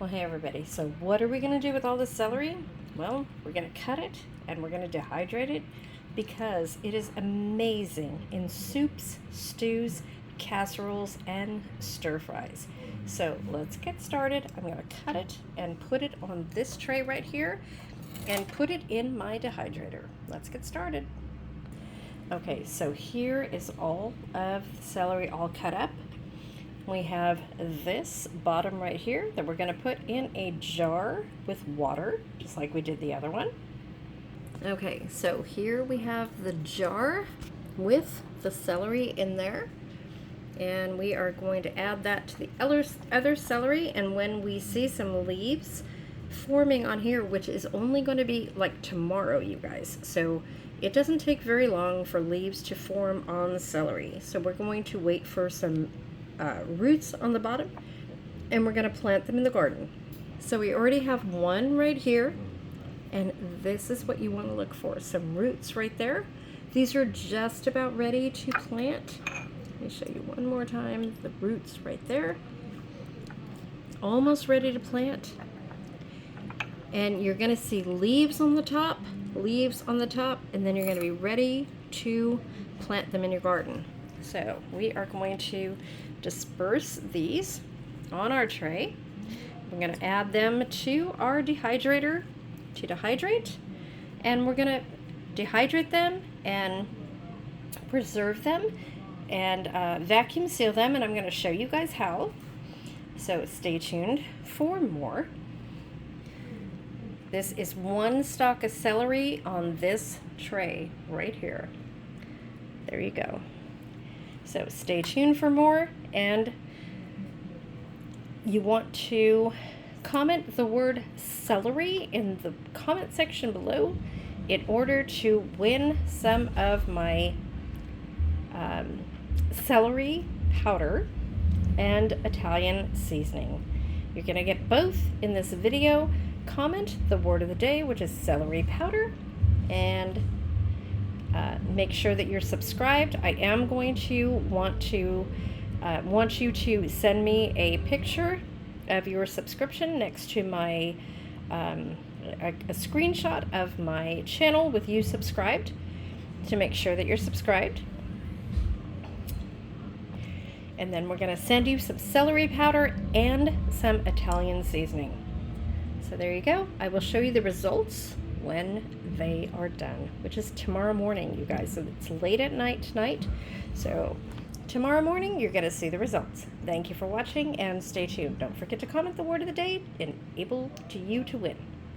Well, hey everybody, so what are we going to do with all this celery? Well, we're going to cut it and we're going to dehydrate it because it is amazing in soups, stews, casseroles, and stir fries. So let's get started. I'm going to cut it and put it on this tray right here and put it in my dehydrator. Let's get started. Okay, so here is all of the celery all cut up. We have this bottom right here that we're going to put in a jar with water, just like we did the other one. Okay, so here we have the jar with the celery in there, and we are going to add that to the other celery. And when we see some leaves forming on here, which is only going to be like tomorrow, you guys, so it doesn't take very long for leaves to form on the celery. So we're going to wait for some roots on the bottom, and we're going to plant them in the garden. So we already have one right here, and this is what you want to look for, some roots right there. These are just about ready to plant. Let me show you one more time, the roots right there, almost ready to plant. And you're going to see leaves on the top, and then you're going to be ready to plant them in your garden. So we are going to disperse these on our tray. We're going to add them to our dehydrator to dehydrate, and we're going to dehydrate them and preserve them and vacuum seal them, and I'm going to show you guys how. So stay tuned for more. This is one stalk of celery on this tray right here. There you go. So stay tuned for more, and you want to comment the word celery in the comment section below in order to win some of my celery powder and Italian seasoning. You're going to get both in this video. Comment the word of the day, which is celery powder, and make sure that you're subscribed. I am going to want you to send me a picture of your subscription next to my a screenshot of my channel with you subscribed, to make sure that you're subscribed. And then we're going to send you some celery powder and some Italian seasoning. So there you go. I will show you the results when they are done, which is tomorrow morning, you guys. So it's late at night tonight. So tomorrow morning, you're going to see the results. Thank you for watching, and stay tuned. Don't forget to comment the word of the day and able to you to win.